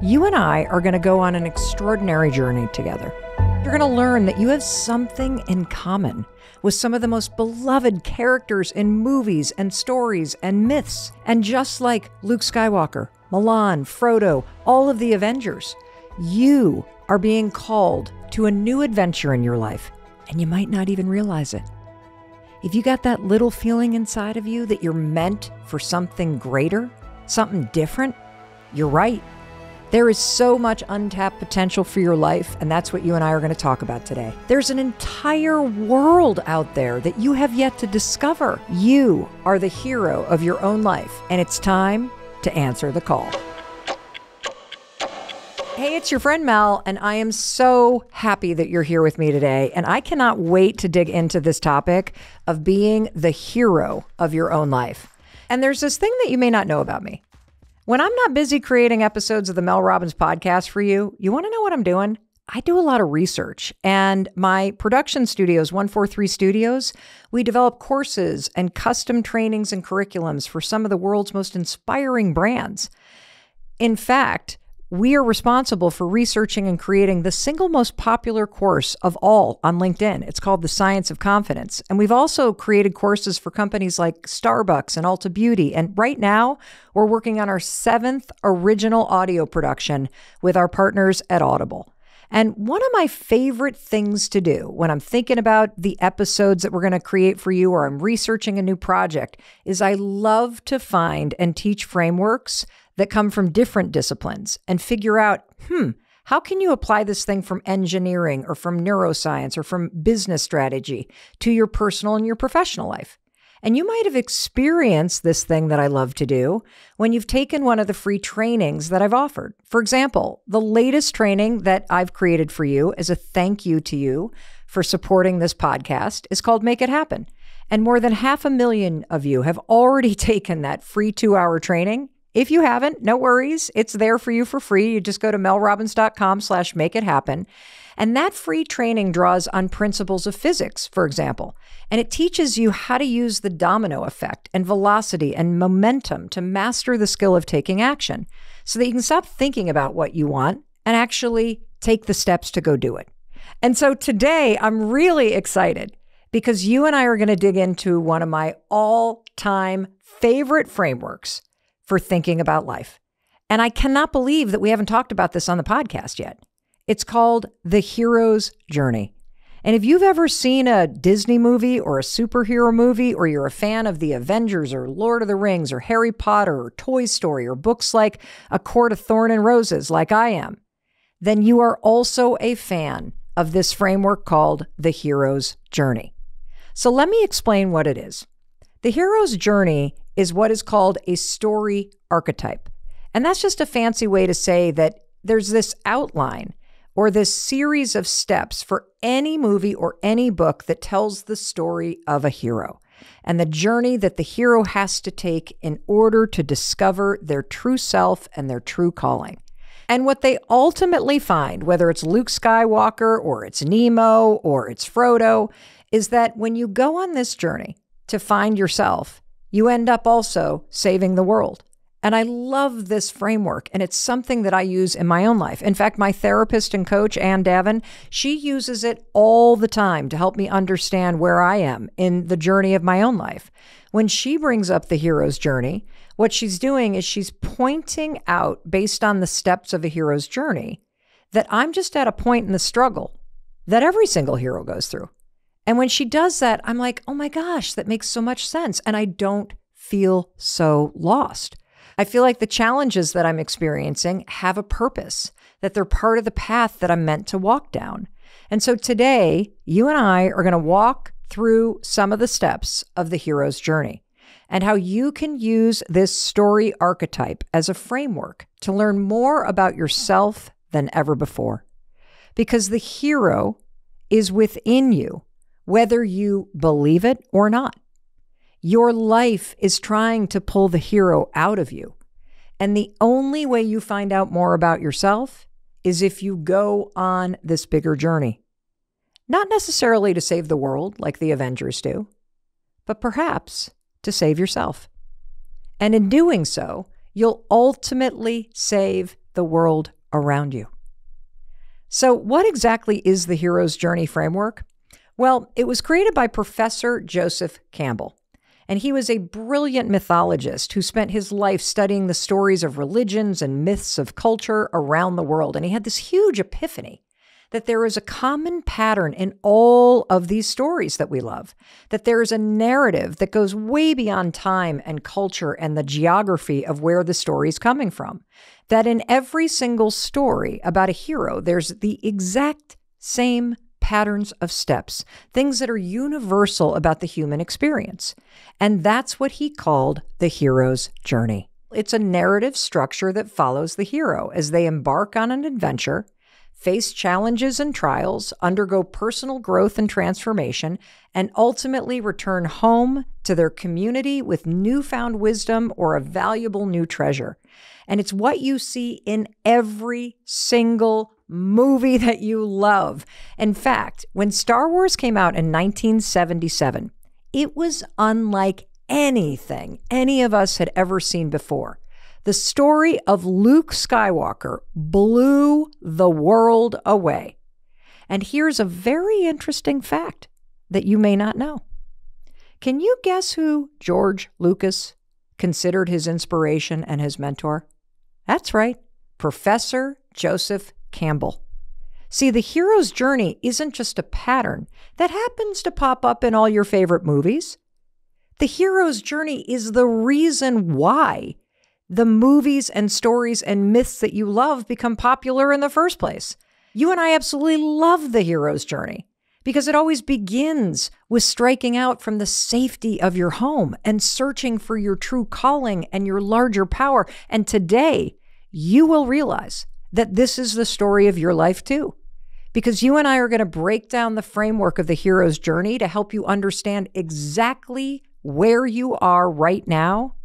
You and I are going to go on an extraordinary journey together. You're going to learn that you have something in common with some of the most beloved characters in movies and stories and myths. And just like Luke Skywalker, Milan, Frodo, all of the Avengers, you are being called to a new adventure in your life, and you might not even realize it. If you got that little feeling inside of you that you're meant for something greater, something different, you're right. There is so much untapped potential for your life, and that's what you and I are going to talk about today. There's an entire world out there that you have yet to discover. You are the hero of your own life, and it's time to answer the call. Hey, it's your friend Mel, and I am so happy that you're here with me today, and I cannot wait to dig into this topic of being the hero of your own life. And there's this thing that you may not know about me. When I'm not busy creating episodes of the Mel Robbins podcast for you, you want to know what I'm doing? I do a lot of research, and my production studios, 143 Studios, we develop courses and custom trainings and curriculums for some of the world's most inspiring brands. In fact, we are responsible for researching and creating the single most popular course of all on LinkedIn. It's called The Science of Confidence. And we've also created courses for companies like Starbucks and Ulta Beauty. And right now, we're working on our 7th original audio production with our partners at Audible. And one of my favorite things to do when I'm thinking about the episodes that we're going to create for you, or I'm researching a new project, is I love to find and teach frameworks that come from different disciplines and figure out, how can you apply this thing from engineering or from neuroscience or from business strategy to your personal and your professional life? And you might have experienced this thing that I love to do when you've taken one of the free trainings that I've offered. For example, the latest training that I've created for you as a thank you to you for supporting this podcast is called Make It Happen. And more than 500,000 of you have already taken that free 2-hour training. If you haven't, no worries. It's there for you for free. You just go to melrobbins.com/makeithappen. And that free training draws on principles of physics, for example. And it teaches you how to use the domino effect and velocity and momentum to master the skill of taking action so that you can stop thinking about what you want and actually take the steps to go do it. And so today I'm really excited because you and I are going to dig into one of my all-time favorite frameworks for thinking about life. And I cannot believe that we haven't talked about this on the podcast yet. It's called The Hero's Journey. And if you've ever seen a Disney movie or a superhero movie, or you're a fan of the Avengers or Lord of the Rings or Harry Potter or Toy Story or books like A Court of Thorn and Roses, like I am, then you are also a fan of this framework called The Hero's Journey. So let me explain what it is. The hero's journey is what is called a story archetype. And that's just a fancy way to say that there's this outline or this series of steps for any movie or any book that tells the story of a hero and the journey that the hero has to take in order to discover their true self and their true calling. And what they ultimately find, whether it's Luke Skywalker or it's Nemo or it's Frodo, is that when you go on this journey to find yourself, you end up also saving the world. And I love this framework, and it's something that I use in my own life. In fact, my therapist and coach, Ann Davin, she uses it all the time to help me understand where I am in the journey of my own life. When she brings up the hero's journey, what she's doing is she's pointing out, based on the steps of a hero's journey, that I'm just at a point in the struggle that every single hero goes through. And when she does that, I'm like, oh my gosh, that makes so much sense. And I don't feel so lost. I feel like the challenges that I'm experiencing have a purpose, that they're part of the path that I'm meant to walk down. And so today, you and I are going to walk through some of the steps of the hero's journey and how you can use this story archetype as a framework to learn more about yourself than ever before. Because the hero is within you, whether you believe it or not. Your life is trying to pull the hero out of you. And the only way you find out more about yourself is if you go on this bigger journey. Not necessarily to save the world like the Avengers do, but perhaps to save yourself. And in doing so, you'll ultimately save the world around you. So what exactly is the hero's journey framework? Well, it was created by Professor Joseph Campbell, and he was a brilliant mythologist who spent his life studying the stories of religions and myths of culture around the world. And he had this huge epiphany that there is a common pattern in all of these stories that we love, that there is a narrative that goes way beyond time and culture and the geography of where the story is coming from, that in every single story about a hero, there's the exact same patterns of steps, things that are universal about the human experience. And that's what he called the hero's journey. It's a narrative structure that follows the hero as they embark on an adventure, face challenges and trials, undergo personal growth and transformation, and ultimately return home to their community with newfound wisdom or a valuable new treasure. And it's what you see in every single movie that you love. In fact, when Star Wars came out in 1977, it was unlike anything any of us had ever seen before. The story of Luke Skywalker blew the world away. And here's a very interesting fact that you may not know. Can you guess who George Lucas considered his inspiration and his mentor? That's right, Professor Joseph Campbell. See, the hero's journey isn't just a pattern that happens to pop up in all your favorite movies. The hero's journey is the reason why the movies and stories and myths that you love become popular in the first place. You and I absolutely love the hero's journey because it always begins with striking out from the safety of your home and searching for your true calling and your larger power. And today, you will realize that this is the story of your life too, because you and I are going to break down the framework of the hero's journey to help you understand exactly where you are right now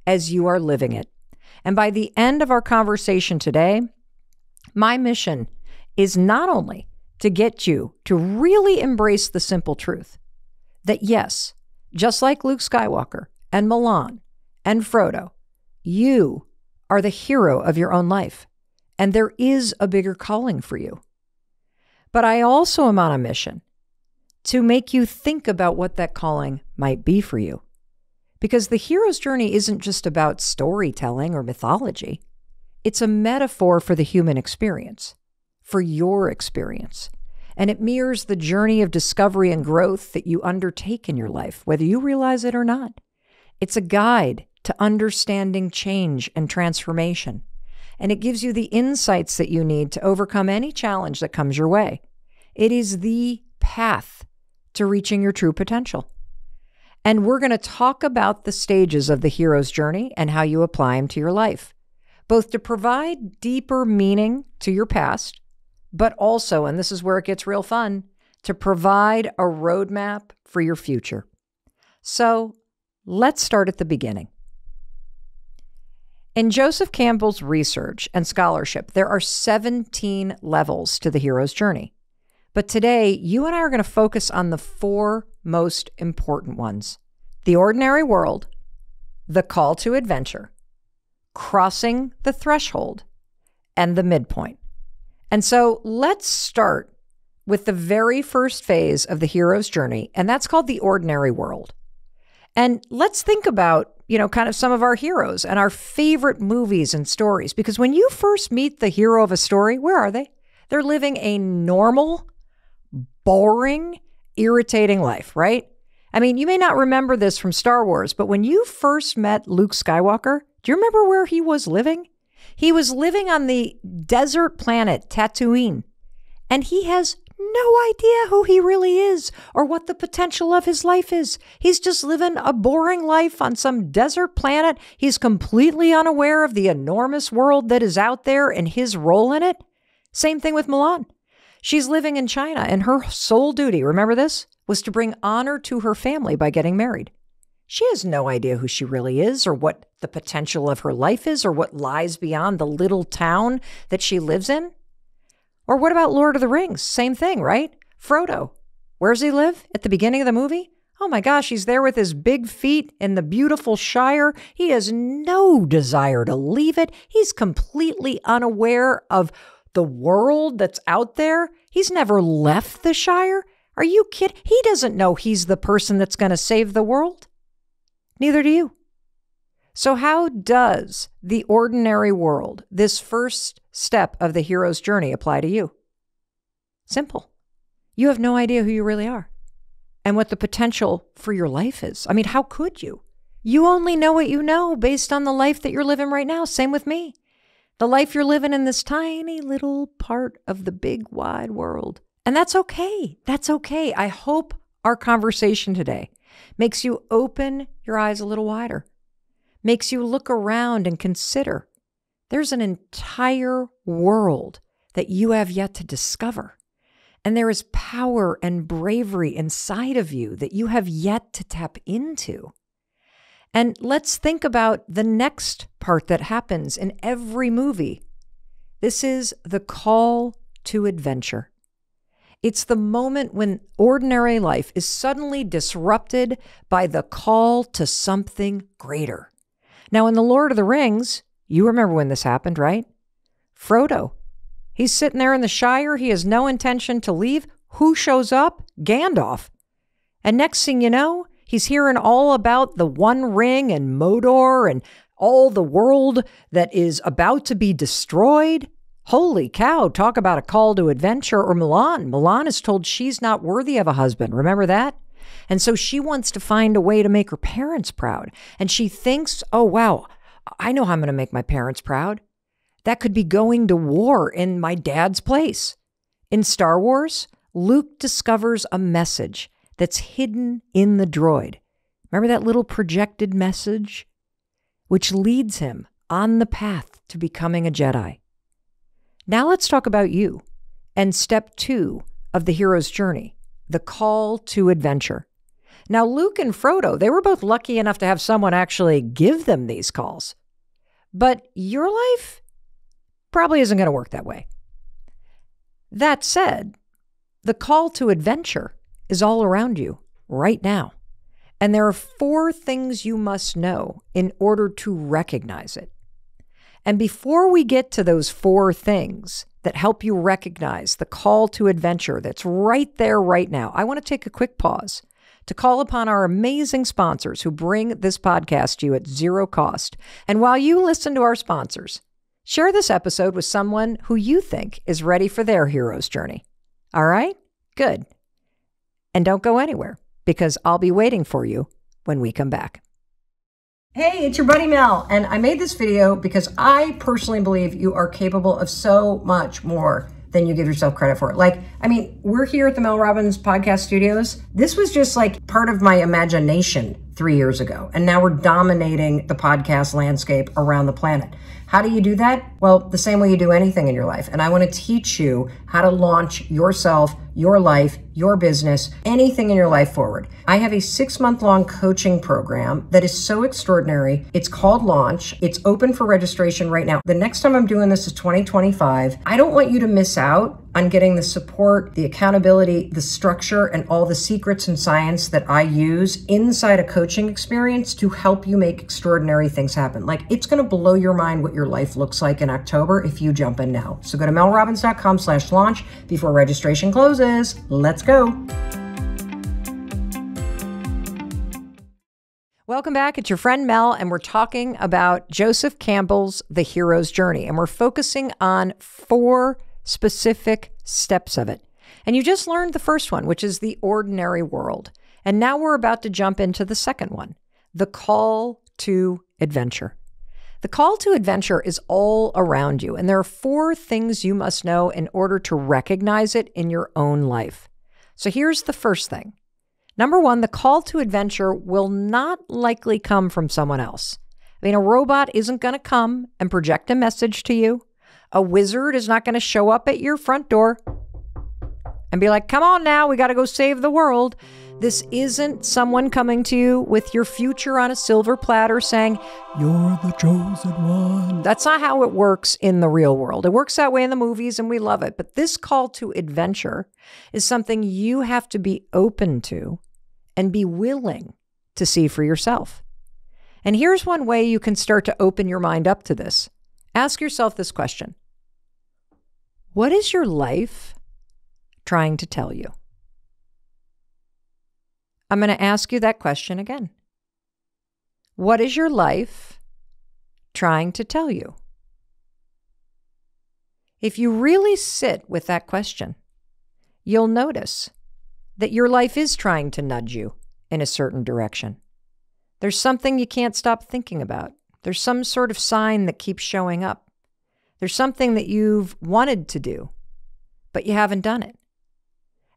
as you are living it. And by the end of our conversation today, my mission is not only to get you to really embrace the simple truth that yes, just like Luke Skywalker and Milan and Frodo, you are the hero of your own life, and there is a bigger calling for you. But I also am on a mission to make you think about what that calling might be for you. Because the hero's journey isn't just about storytelling or mythology. It's a metaphor for the human experience, for your experience. And it mirrors the journey of discovery and growth that you undertake in your life, whether you realize it or not. It's a guide to understanding change and transformation. And it gives you the insights that you need to overcome any challenge that comes your way. It is the path to reaching your true potential. And we're going to talk about the stages of the hero's journey and how you apply them to your life, both to provide deeper meaning to your past, but also, and this is where it gets real fun, to provide a roadmap for your future. So let's start at the beginning. In Joseph Campbell's research and scholarship, there are 17 levels to the hero's journey. But today, you and I are going to focus on the 4 most important ones: the ordinary world, the call to adventure, crossing the threshold, and the midpoint. And so let's start with the very first phase of the hero's journey, and that's called the ordinary world. And let's think about, kind of some of our heroes and our favorite movies and stories, because when you first meet the hero of a story, where are they? They're living a normal, boring, irritating life, right? I mean, you may not remember this from Star Wars, but when you first met Luke Skywalker, do you remember where he was living? He was living on the desert planet Tatooine, and he has no idea who he really is or what the potential of his life is. He's just living a boring life on some desert planet. He's completely unaware of the enormous world that is out there and his role in it. Same thing with Milan. She's living in China, and her sole duty, remember this, was to bring honor to her family by getting married. She has no idea who she really is or what the potential of her life is or what lies beyond the little town that she lives in. Or what about Lord of the Rings? Same thing, right? Frodo. Where does he live at the beginning of the movie? Oh my gosh, he's there with his big feet in the beautiful Shire. He has no desire to leave it. He's completely unaware of the world that's out there. He's never left the Shire. Are you kidding? He doesn't know he's the person that's going to save the world. Neither do you. So how does the ordinary world, this first step of the hero's journey, apply to you? Simple. You have no idea who you really are and what the potential for your life is. I mean, how could you? You only know what you know based on the life that you're living right now. Same with me. The life you're living in this tiny little part of the big wide world. And that's okay. That's okay. I hope our conversation today makes you open your eyes a little wider, makes you look around and consider there's an entire world that you have yet to discover. And there is power and bravery inside of you that you have yet to tap into. And let's think about the next part that happens in every movie. This is the call to adventure. It's the moment when ordinary life is suddenly disrupted by the call to something greater. Now, in The Lord of the Rings, you remember when this happened, right? Frodo. He's sitting there in the Shire. He has no intention to leave. Who shows up? Gandalf. And next thing you know, he's hearing all about the One Ring and Mordor and all the world that is about to be destroyed. Holy cow, talk about a call to adventure. Or Milan. Milan is told she's not worthy of a husband. Remember that? And so she wants to find a way to make her parents proud. And she thinks, oh, wow, I know how I'm going to make my parents proud. That could be going to war in my dad's place. In Star Wars, Luke discovers a message that's hidden in the droid. Remember that little projected message? Which leads him on the path to becoming a Jedi. Now let's talk about you and step 2 of the hero's journey, the call to adventure. Now, Luke and Frodo, they were both lucky enough to have someone actually give them these calls. But your life probably isn't going to work that way. That said, the call to adventure is all around you right now. And there are 4 things you must know in order to recognize it. And before we get to those 4 things that help you recognize the call to adventure that's right there right now, I want to take a quick pause to call upon our amazing sponsors who bring this podcast to you at 0 cost. And while you listen to our sponsors, share this episode with someone who you think is ready for their hero's journey. All right? Good. And don't go anywhere, because I'll be waiting for you when we come back. Hey, it's your buddy Mel, and I made this video because I personally believe you are capable of so much more than you give yourself credit for. We're here at the Mel Robbins podcast studios. This was just like part of my imagination 3 years ago, and now we're dominating the podcast landscape around the planet. How do you do that? Well, the same way you do anything in your life. And I want to teach you how to launch yourself, your life, your business, anything in your life forward. I have a 6-month-long coaching program that is so extraordinary. It's called Launch. It's open for registration right now. The next time I'm doing this is 2025. I don't want you to miss out on getting the support, the accountability, the structure, and all the secrets and science that I use inside a coaching experience to help you make extraordinary things happen. It's going to blow your mind what your life looks like in October if you jump in now. So go to melrobbins.com/launch before registration closes. Let's go. Welcome back. It's your friend Mel, and we're talking about Joseph Campbell's The Hero's Journey, and we're focusing on 4 specific steps of it. And you just learned the first one, which is the ordinary world. And now we're about to jump into the second one, the call to adventure. The call to adventure is all around you, and there are 4 things you must know in order to recognize it in your own life. So here's the first thing. Number 1, the call to adventure will not likely come from someone else. A robot isn't going to come and project a message to you. A wizard is not going to show up at your front door and be like, come on now, we got to go save the world. This isn't someone coming to you with your future on a silver platter saying, you're the chosen one. That's not how it works in the real world. It works that way in the movies and we love it. But this call to adventure is something you have to be open to and be willing to see for yourself. And here's one way you can start to open your mind up to this. Ask yourself this question. What is your life trying to tell you? I'm going to ask you that question again. What is your life trying to tell you? If you really sit with that question, you'll notice that your life is trying to nudge you in a certain direction. There's something you can't stop thinking about. There's some sort of sign that keeps showing up. There's something that you've wanted to do, but you haven't done it.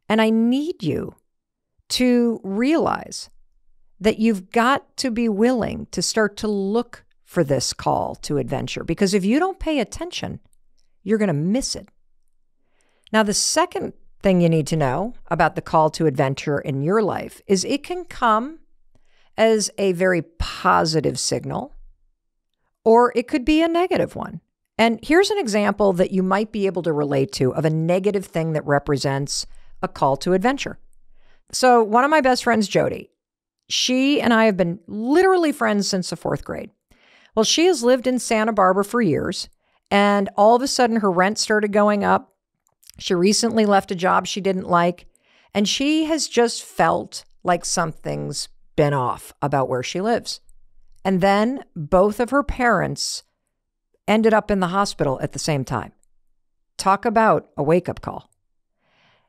And I need you to realize that you've got to be willing to start to look for this call to adventure, because if you don't pay attention, you're going to miss it. Now, the second thing you need to know about the call to adventure in your life is it can come as a very positive signal, or it could be a negative one. And here's an example that you might be able to relate to of a negative thing that represents a call to adventure. So one of my best friends, Jody, she and I have been literally friends since the 4th grade. Well, she has lived in Santa Barbara for years, and all of a sudden her rent started going up. She recently left a job she didn't like, and she has just felt like something's been off about where she lives. And then both of her parents ended up in the hospital at the same time. Talk about a wake-up call.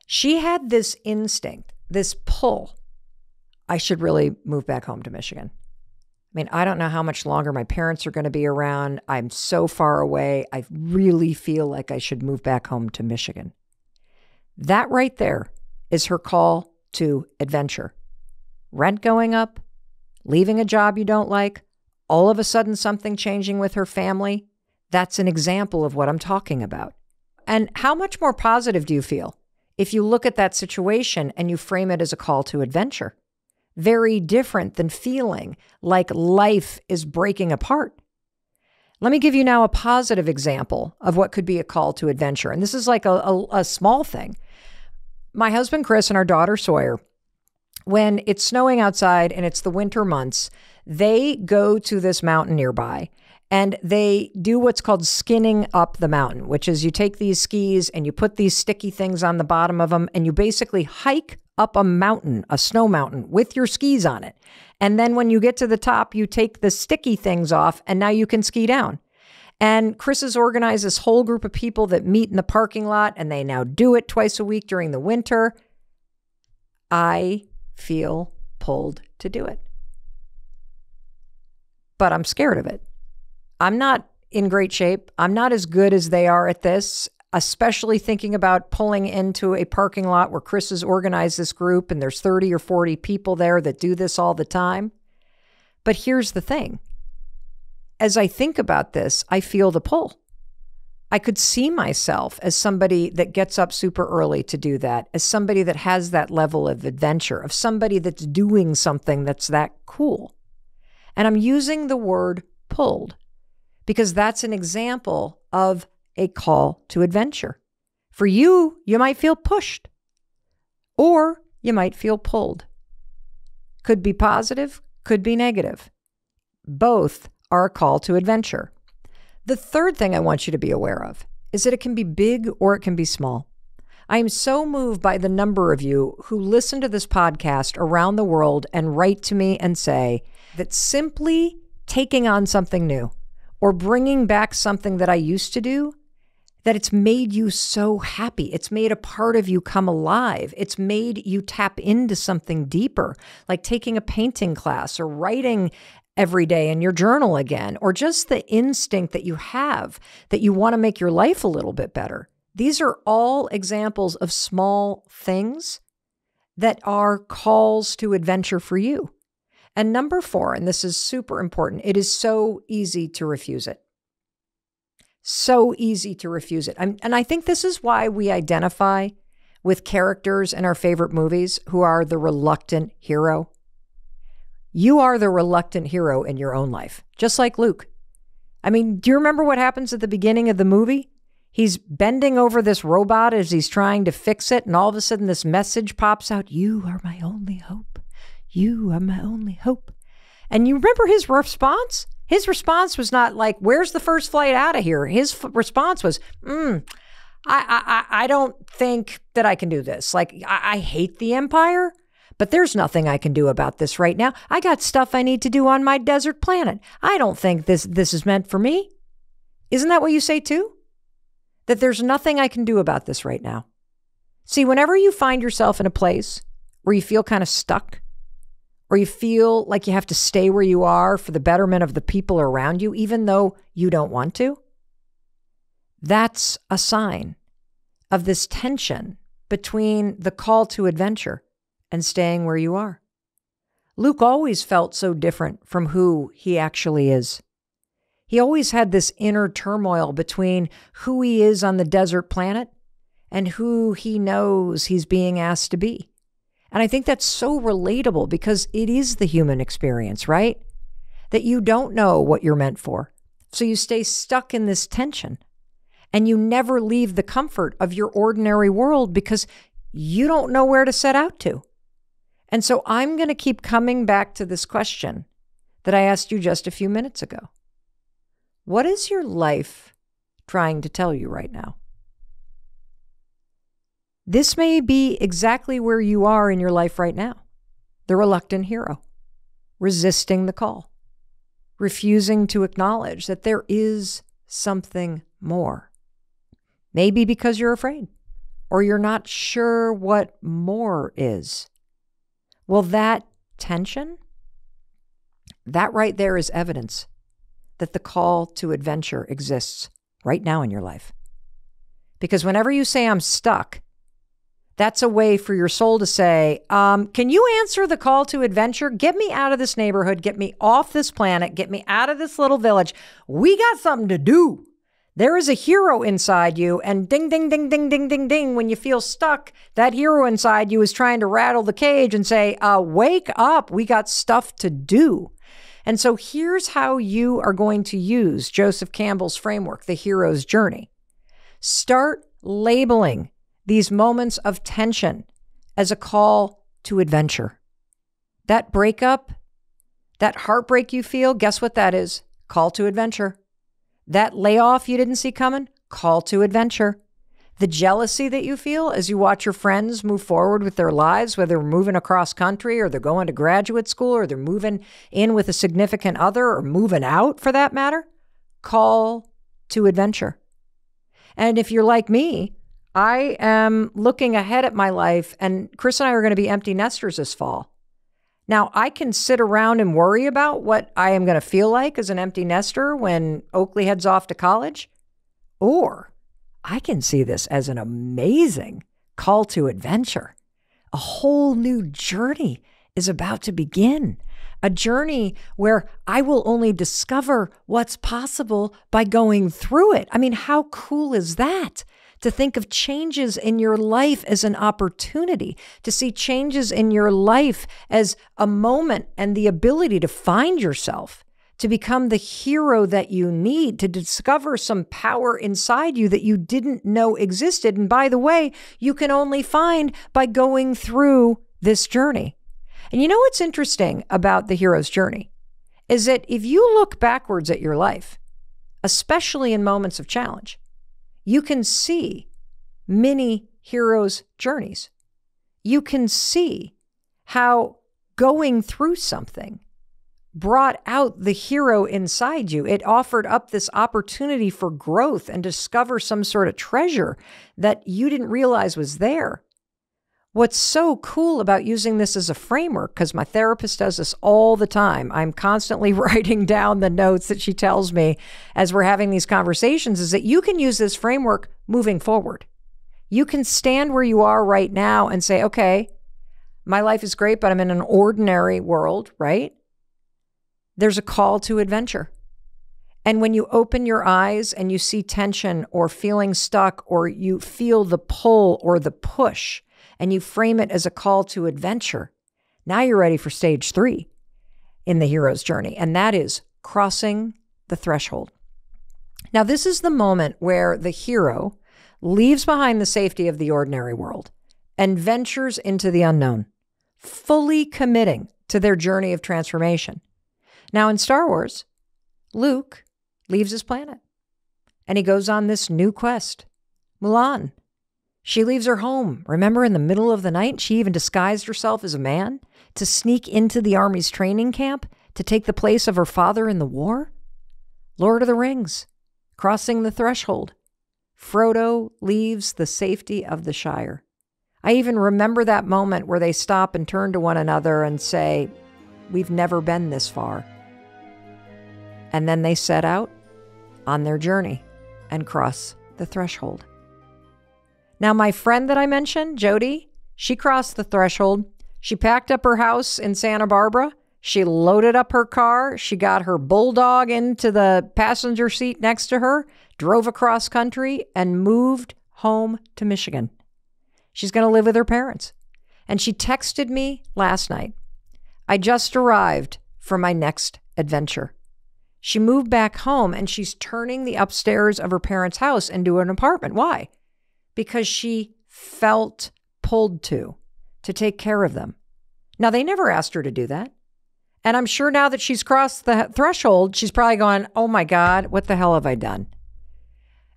She had this instinct, this pull. I should really move back home to Michigan. I mean, I don't know how much longer my parents are going to be around. I'm so far away. I really feel like I should move back home to Michigan. That right there is her call to adventure. Rent going up, leaving a job you don't like, all of a sudden something changing with her family. That's an example of what I'm talking about. And how much more positive do you feel if you look at that situation and you frame it as a call to adventure? Very different than feeling like life is breaking apart. Let me give you now a positive example of what could be a call to adventure. And this is like a small thing. My husband, Chris, and our daughter, Sawyer, when it's snowing outside and it's the winter months, they go to this mountain nearby and they do what's called skinning up the mountain, which is you take these skis and you put these sticky things on the bottom of them and you basically hike up a mountain, a snow mountain, with your skis on it. And then when you get to the top, you take the sticky things off and now you can ski down. And Chris has organized this whole group of people that meet in the parking lot and they now do it twice a week during the winter. I feel pulled to do it. But I'm scared of it. I'm not in great shape. I'm not as good as they are at this, especially thinking about pulling into a parking lot where Chris has organized this group and there's 30 or 40 people there that do this all the time. But here's the thing. As I think about this, I feel the pull. I could see myself as somebody that gets up super early to do that, as somebody that has that level of adventure, of somebody that's doing something that's that cool. And I'm using the word pulled because that's an example of a call to adventure. For you, you might feel pushed or you might feel pulled. Could be positive, could be negative. Both are a call to adventure. The third thing I want you to be aware of is that it can be big or it can be small. I am so moved by the number of you who listen to this podcast around the world and write to me and say that simply taking on something new or bringing back something that I used to do, that it's made you so happy. It's made a part of you come alive. It's made you tap into something deeper, like taking a painting class or writing every day in your journal again, or just the instinct that you have that you want to make your life a little bit better. These are all examples of small things that are calls to adventure for you. And number 4, and this is super important, it is so easy to refuse it. So easy to refuse it. And I think this is why we identify with characters in our favorite movies who are the reluctant hero. You are the reluctant hero in your own life, just like Luke. I mean, do you remember what happens at the beginning of the movie? He's bending over this robot as he's trying to fix it, and all of a sudden this message pops out, "You are my only hope. You are my only hope. And you remember his response? His response was not like, where's the first flight out of here? His response was, I don't think that I can do this. Like, I hate the empire, but there's nothing I can do about this right now. I got stuff I need to do on my desert planet. I don't think this is meant for me. Isn't that what you say too? That there's nothing I can do about this right now. See, whenever you find yourself in a place where you feel kind of stuck, or you feel like you have to stay where you are for the betterment of the people around you, even though you don't want to, that's a sign of this tension between the call to adventure and staying where you are. Luke always felt so different from who he actually is. He always had this inner turmoil between who he is on the desert planet and who he knows he's being asked to be. And I think that's so relatable because it is the human experience, right? That you don't know what you're meant for. So you stay stuck in this tension and you never leave the comfort of your ordinary world because you don't know where to set out to. And so I'm going to keep coming back to this question that I asked you just a few minutes ago. What is your life trying to tell you right now? This may be exactly where you are in your life right now. The reluctant hero, resisting the call, refusing to acknowledge that there is something more. Maybe because you're afraid or you're not sure what more is. Well, that tension, that right there is evidence that the call to adventure exists right now in your life. Because whenever you say, I'm stuck, that's a way for your soul to say, can you answer the call to adventure? Get me out of this neighborhood. Get me off this planet. Get me out of this little village. We got something to do. There is a hero inside you. And ding, ding, ding, ding, ding, ding, ding. When you feel stuck, that hero inside you is trying to rattle the cage and say, wake up. We got stuff to do. And so here's how you are going to use Joseph Campbell's framework, the hero's journey. Start labeling these moments of tension as a call to adventure. That breakup, that heartbreak you feel, guess what that is? Call to adventure. That layoff you didn't see coming, call to adventure. The jealousy that you feel as you watch your friends move forward with their lives, whether they're moving across country or they're going to graduate school or they're moving in with a significant other or moving out for that matter, call to adventure. And if you're like me, I am looking ahead at my life, and Chris and I are going to be empty nesters this fall. Now, I can sit around and worry about what I am going to feel like as an empty nester when Oakley heads off to college, or I can see this as an amazing call to adventure. A whole new journey is about to begin. A journey where I will only discover what's possible by going through it. I mean, how cool is that? To think of changes in your life as an opportunity, to see changes in your life as a moment and the ability to find yourself, to become the hero that you need, to discover some power inside you that you didn't know existed. And by the way, you can only find by going through this journey. And you know what's interesting about the hero's journey is that if you look backwards at your life, especially in moments of challenge, you can see many heroes' journeys. You can see how going through something brought out the hero inside you. It offered up this opportunity for growth and discover some sort of treasure that you didn't realize was there. What's so cool about using this as a framework, because my therapist does this all the time, I'm constantly writing down the notes that she tells me as we're having these conversations, is that you can use this framework moving forward. You can stand where you are right now and say, okay, my life is great, but I'm in an ordinary world, right? There's a call to adventure. And when you open your eyes and you see tension or feeling stuck, or you feel the pull or the push, and you frame it as a call to adventure, now you're ready for stage 3 in the hero's journey. And that is crossing the threshold. Now, this is the moment where the hero leaves behind the safety of the ordinary world and ventures into the unknown, fully committing to their journey of transformation. Now, in Star Wars, Luke leaves his planet and he goes on this new quest. Mulan, she leaves her home. Remember, in the middle of the night, she even disguised herself as a man to sneak into the army's training camp to take the place of her father in the war? Lord of the Rings, crossing the threshold. Frodo leaves the safety of the Shire. I even remember that moment where they stop and turn to one another and say, "We've never been this far." And then they set out on their journey and cross the threshold. Now, my friend that I mentioned, Jody, she crossed the threshold. She packed up her house in Santa Barbara. She loaded up her car. She got her bulldog into the passenger seat next to her, drove across country, and moved home to Michigan. She's going to live with her parents. And she texted me last night, "I just arrived for my next adventure." She moved back home and she's turning the upstairs of her parents' house into an apartment. Why? Because she felt pulled to take care of them. Now, they never asked her to do that. And I'm sure now that she's crossed the threshold, she's probably going, "Oh my God, what the hell have I done?"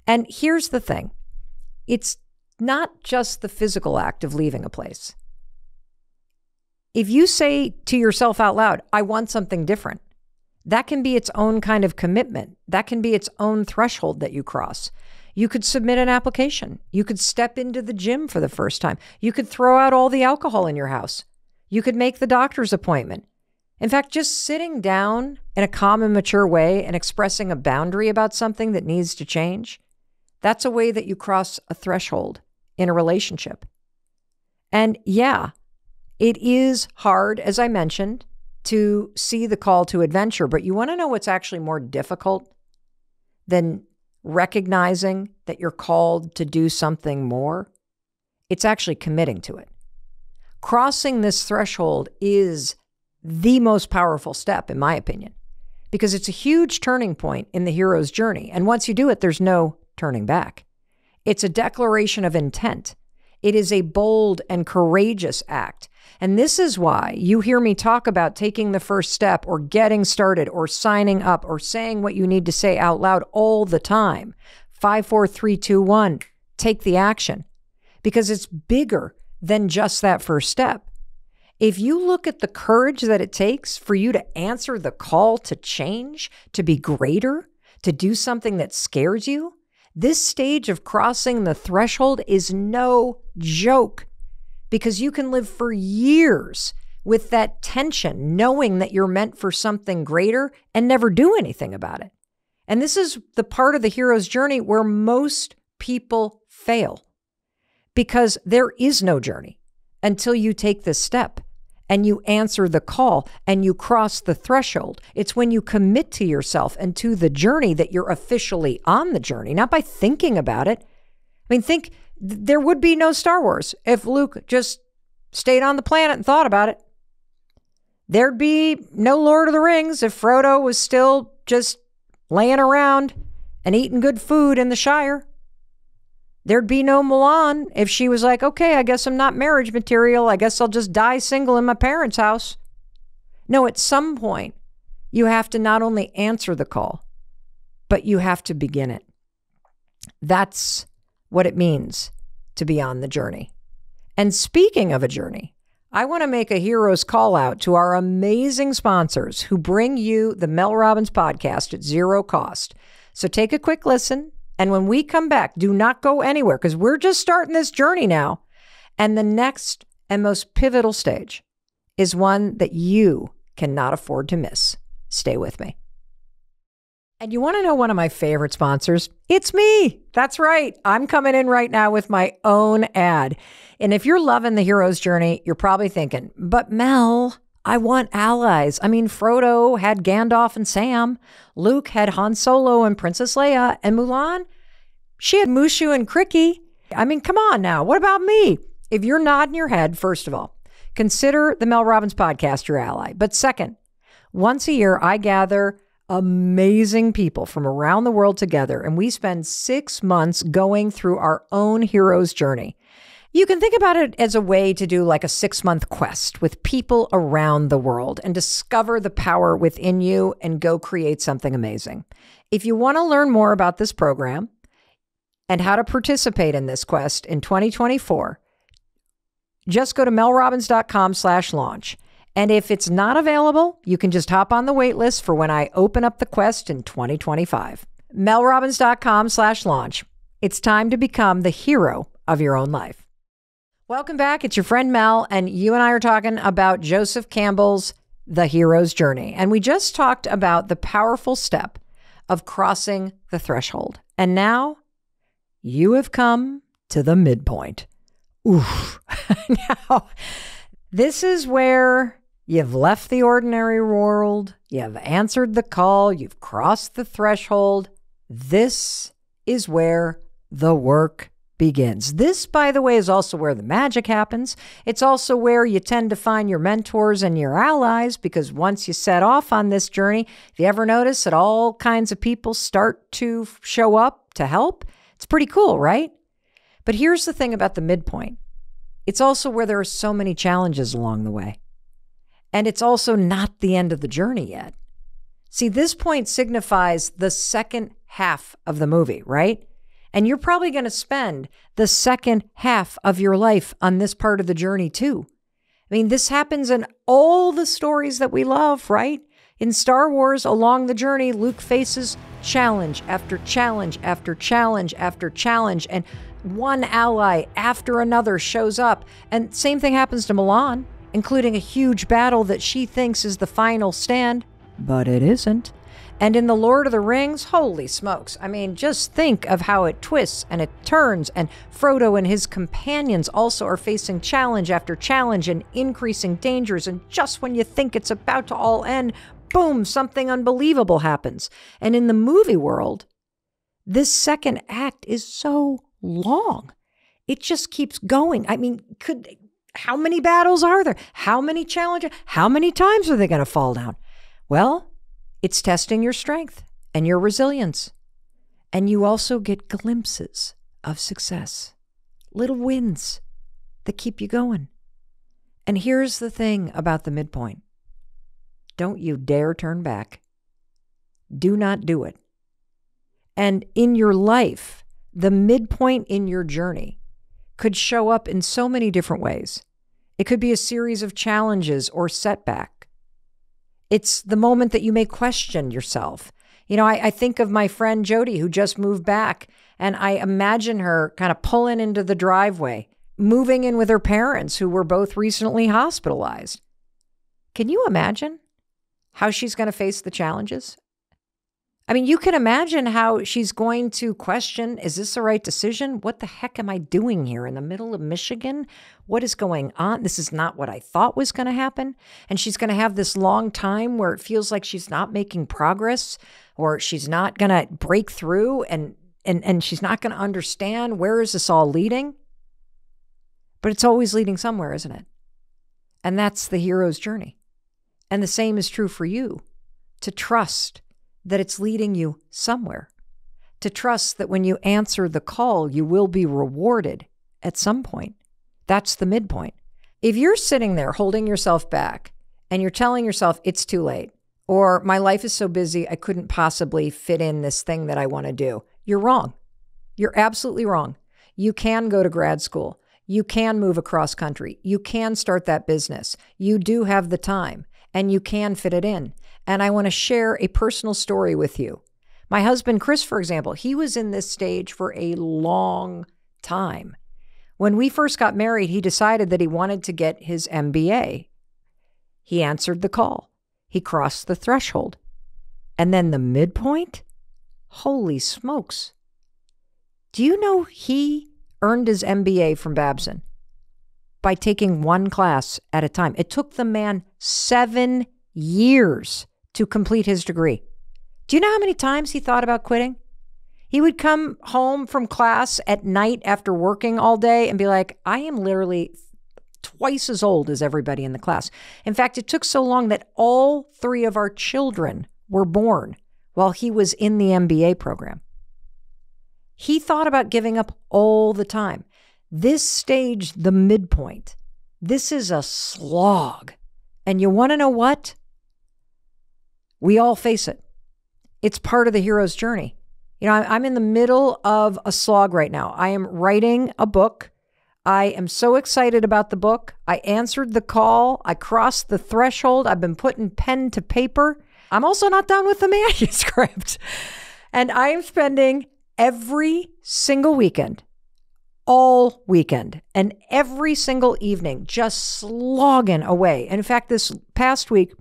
And here's the thing. It's not just the physical act of leaving a place. If you say to yourself out loud, "I want something different," that can be its own kind of commitment. That can be its own threshold that you cross. You could submit an application. You could step into the gym for the first time. You could throw out all the alcohol in your house. You could make the doctor's appointment. In fact, just sitting down in a calm and mature way and expressing a boundary about something that needs to change, that's a way that you cross a threshold in a relationship. And yeah, it is hard, as I mentioned, to see the call to adventure, but you want to know what's actually more difficult than recognizing that you're called to do something more? It's actually committing to it. Crossing this threshold is the most powerful step, in my opinion, because it's a huge turning point in the hero's journey. And once you do it, there's no turning back. It's a declaration of intent. It is a bold and courageous act. And this is why you hear me talk about taking the first step or getting started or signing up or saying what you need to say out loud all the time. 5, 4, 3, 2, 1, take the action, because it's bigger than just that first step. If you look at the courage that it takes for you to answer the call to change, to be greater, to do something that scares you, this stage of crossing the threshold is no joke, because you can live for years with that tension, knowing that you're meant for something greater and never do anything about it. And this is the part of the hero's journey where most people fail, because there is no journey until you take this step and you answer the call and you cross the threshold. It's when you commit to yourself and to the journey that you're officially on the journey, not by thinking about it. I mean, think there would be no Star Wars if Luke just stayed on the planet and thought about it. There'd be no Lord of the Rings if Frodo was still just laying around and eating good food in the Shire. There'd be no Mulan if she was like, "Okay, I guess I'm not marriage material. I guess I'll just die single in my parents' house." No, at some point, you have to not only answer the call, but you have to begin it. That's what it means to be on the journey. And speaking of a journey, I want to make a hero's call out to our amazing sponsors who bring you the Mel Robbins podcast at zero cost. So take a quick listen. And when we come back, do not go anywhere, because we're just starting this journey now. And the next and most pivotal stage is one that you cannot afford to miss. Stay with me. And you want to know one of my favorite sponsors? It's me. That's right. I'm coming in right now with my own ad. And if you're loving the hero's journey, you're probably thinking, "But Mel, I want allies. I mean, Frodo had Gandalf and Sam. Luke had Han Solo and Princess Leia. And Mulan, she had Mushu and Cricky. I mean, come on now. What about me?" If you're nodding your head, first of all, consider the Mel Robbins podcast your ally. But second, once a year, I gather amazing people from around the world together, and we spend 6 months going through our own hero's journey. You can think about it as a way to do like a 6-month quest with people around the world and discover the power within you and go create something amazing. If you want to learn more about this program and how to participate in this quest in 2024, just go to melrobbins.com/launch. And if it's not available, you can just hop on the wait list for when I open up the quest in 2025. melrobbins.com/launch. It's time to become the hero of your own life. Welcome back. It's your friend Mel, and you and I are talking about Joseph Campbell's The Hero's Journey. And we just talked about the powerful step of crossing the threshold. And now you have come to the midpoint. Oof. Now, this is where you've left the ordinary world. You've answered the call. You've crossed the threshold. This is where the work begins. This, by the way, is also where the magic happens. It's also where you tend to find your mentors and your allies, because once you set off on this journey, if you ever notice that all kinds of people start to show up to help, it's pretty cool, right? But here's the thing about the midpoint. It's also where there are so many challenges along the way. And it's also not the end of the journey yet. See, this point signifies the second half of the movie, right? And you're probably going to spend the second half of your life on this part of the journey too. I mean, this happens in all the stories that we love, right? In Star Wars, along the journey, Luke faces challenge after challenge after challenge after challenge, and one ally after another shows up. And same thing happens to Milan, including a huge battle that she thinks is the final stand, but it isn't. And in The Lord of the Rings, holy smokes. I mean, just think of how it twists and it turns, and Frodo and his companions also are facing challenge after challenge and increasing dangers. And just when you think it's about to all end, boom, something unbelievable happens. And in the movie world, this second act is so long. It just keeps going. I mean, how many battles are there? How many challenges? How many times are they going to fall down? Well, it's testing your strength and your resilience. And you also get glimpses of success, little wins that keep you going. And here's the thing about the midpoint. Don't you dare turn back. Do not do it. And in your life, the midpoint in your journey could show up in so many different ways. It could be a series of challenges or setback. It's the moment that you may question yourself. You know, I think of my friend Jody, who just moved back, and I imagine her kind of pulling into the driveway, moving in with her parents, who were both recently hospitalized. Can you imagine how she's going to face the challenges? I mean, you can imagine how she's going to question, is this the right decision? What the heck am I doing here in the middle of Michigan? What is going on? This is not what I thought was going to happen. And she's going to have this long time where it feels like she's not making progress, or she's not going to break through, and she's not going to understand, where is this all leading? But it's always leading somewhere, isn't it? And that's the hero's journey. And the same is true for you, to trust that it's leading you somewhere, to trust that when you answer the call, you will be rewarded at some point. That's the midpoint. If you're sitting there holding yourself back and you're telling yourself it's too late, or my life is so busy, I couldn't possibly fit in this thing that I want to do, you're wrong. You're absolutely wrong. You can go to grad school. You can move across country. You can start that business. You do have the time, and you can fit it in. And I want to share a personal story with you. My husband, Chris, for example, he was in this stage for a long time. When we first got married, he decided that he wanted to get his MBA. He answered the call. He crossed the threshold. And then the midpoint? Holy smokes. Do you know he earned his MBA from Babson by taking one class at a time? It took the man 7 years to complete his degree. Do you know how many times he thought about quitting? He would come home from class at night after working all day and be like, I am literally twice as old as everybody in the class. In fact, it took so long that all 3 of our children were born while he was in the MBA program. He thought about giving up all the time. This stage, the midpoint, this is a slog. And you want to know what? We all face it. It's part of the hero's journey. I'm in the middle of a slog right now. I am writing a book. I am so excited about the book. I answered the call. I crossed the threshold. I've been putting pen to paper. I'm also not done with the manuscript. And I am spending every single weekend, all weekend, and every single evening just slogging away. And in fact, this past week,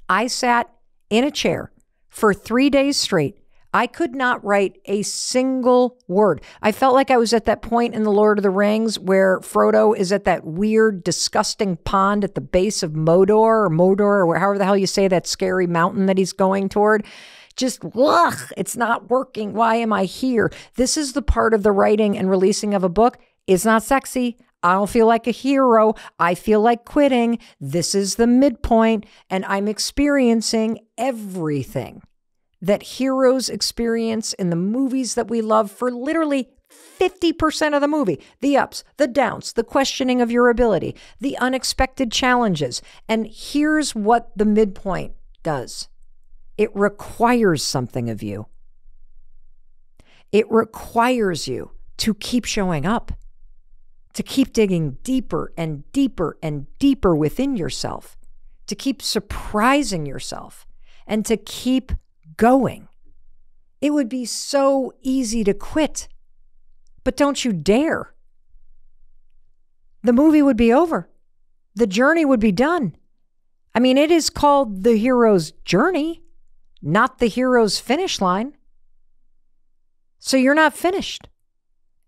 I sat in a chair for 3 days straight. I could not write a single word. I felt like I was at that point in The Lord of the Rings where Frodo is at that weird, disgusting pond at the base of Mordor, or however the hell you say that scary mountain that he's going toward. Just, ugh, it's not working. Why am I here? This is the part of the writing and releasing of a book. It's not sexy. I don't feel like a hero. I feel like quitting. This is the midpoint, and I'm experiencing everything that heroes experience in the movies that we love for literally 50% of the movie. The ups, the downs, the questioning of your ability, the unexpected challenges. And here's what the midpoint does. It requires something of you. It requires you to keep showing up, to keep digging deeper and deeper and deeper within yourself, to keep surprising yourself, and to keep going. It would be so easy to quit, but don't you dare. The movie would be over. The journey would be done. I mean, it is called the hero's journey, not the hero's finish line. So you're not finished.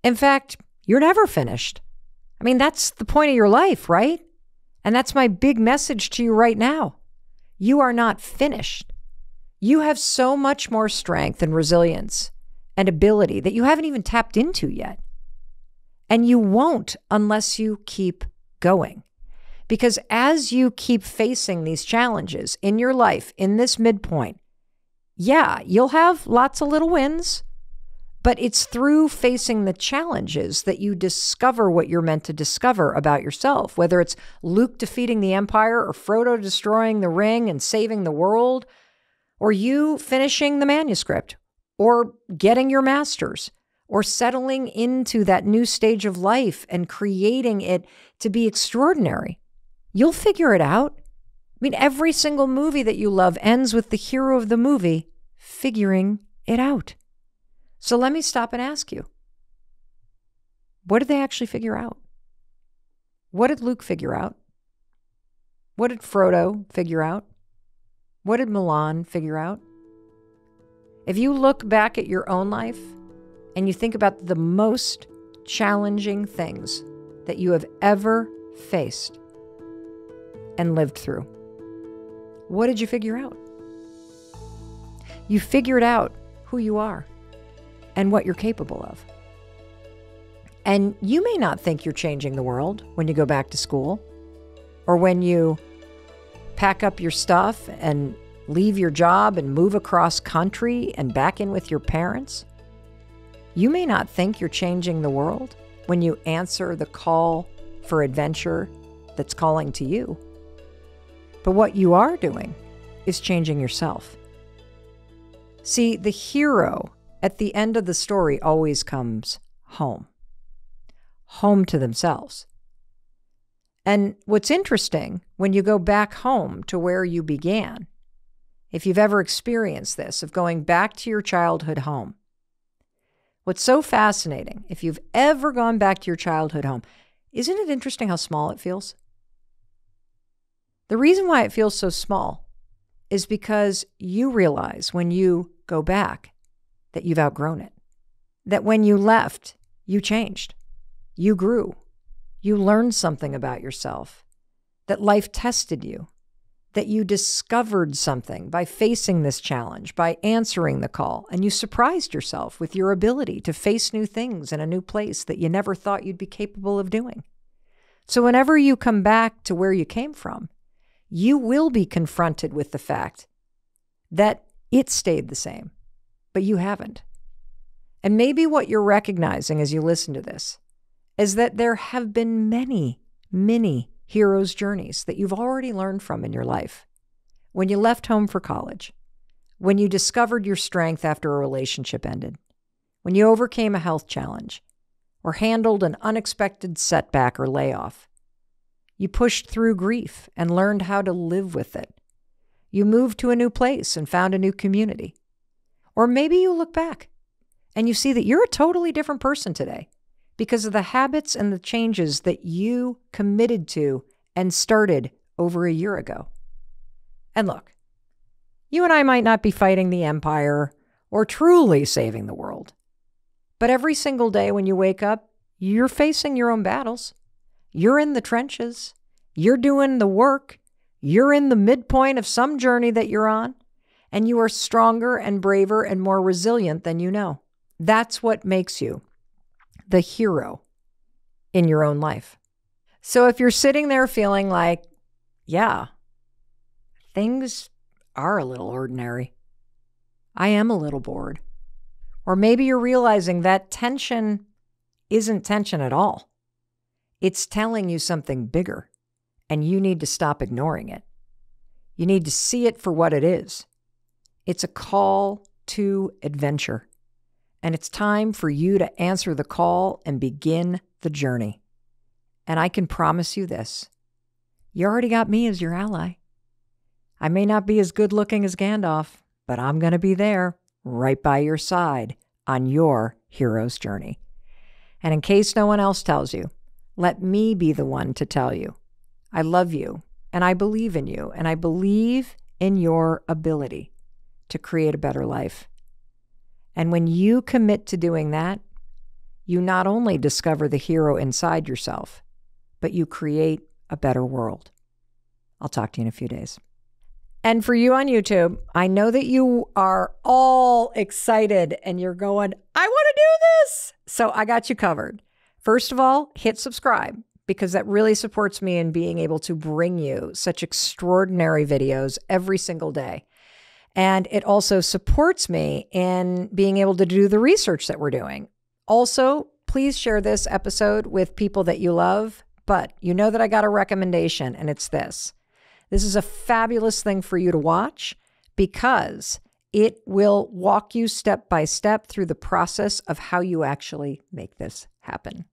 In fact, you're never finished. I mean, that's the point of your life, right? And that's my big message to you right now. You are not finished. You have so much more strength and resilience and ability that you haven't even tapped into yet. And you won't unless you keep going. Because as you keep facing these challenges in your life, in this midpoint, yeah, you'll have lots of little wins, but it's through facing the challenges that you discover what you're meant to discover about yourself, whether it's Luke defeating the Empire or Frodo destroying the ring and saving the world, or you finishing the manuscript, or getting your master's, or settling into that new stage of life and creating it to be extraordinary. You'll figure it out. I mean, every single movie that you love ends with the hero of the movie figuring it out. So let me stop and ask you, what did they actually figure out? What did Luke figure out? What did Frodo figure out? What did Milan figure out? If you look back at your own life and you think about the most challenging things that you have ever faced and lived through, what did you figure out? You figured out who you are and what you're capable of. And you may not think you're changing the world when you go back to school, or when you pack up your stuff and leave your job and move across country and back in with your parents. You may not think you're changing the world when you answer the call for adventure that's calling to you. But what you are doing is changing yourself. See, the hero at the end of the story always comes home to themselves. And what's interesting, when you go back home to where you began, if you've ever experienced this, of going back to your childhood home, what's so fascinating, if you've ever gone back to your childhood home, isn't it interesting how small it feels? The reason why it feels so small is because you realize when you go back that you've outgrown it. That when you left, you changed. You grew. You learned something about yourself. That life tested you. That you discovered something by facing this challenge, by answering the call, and you surprised yourself with your ability to face new things in a new place that you never thought you'd be capable of doing. So whenever you come back to where you came from, you will be confronted with the fact that it stayed the same, but you haven't. And maybe what you're recognizing as you listen to this, is that there have been many, many heroes' journeys that you've already learned from in your life. When you left home for college, when you discovered your strength after a relationship ended, when you overcame a health challenge, or handled an unexpected setback or layoff. You pushed through grief and learned how to live with it. You moved to a new place and found a new community. Or maybe you look back and you see that you're a totally different person today because of the habits and the changes that you committed to and started over a year ago. And look, you and I might not be fighting the empire or truly saving the world. But every single day when you wake up, you're facing your own battles. You're in the trenches. You're doing the work. You're in the midpoint of some journey that you're on. And you are stronger and braver and more resilient than you know. That's what makes you the hero in your own life. So if you're sitting there feeling like, yeah, things are a little ordinary. I am a little bored. Or maybe you're realizing that tension isn't tension at all. It's telling you something bigger, and you need to stop ignoring it. You need to see it for what it is. It's a call to adventure, and it's time for you to answer the call and begin the journey. And I can promise you this, you already got me as your ally. I may not be as good looking as Gandalf, but I'm going to be there right by your side on your hero's journey. And in case no one else tells you, let me be the one to tell you. I love you, and I believe in you, and I believe in your ability to create a better life. And when you commit to doing that, you not only discover the hero inside yourself, but you create a better world. I'll talk to you in a few days. And for you on YouTube, I know that you are all excited and you're going, I want to do this. So I got you covered. First of all, hit subscribe because that really supports me in being able to bring you such extraordinary videos every single day. And it also supports me in being able to do the research that we're doing. Also, please share this episode with people that you love. But you know that I got a recommendation, and it's this. This is a fabulous thing for you to watch because it will walk you step by step through the process of how you actually make this happen.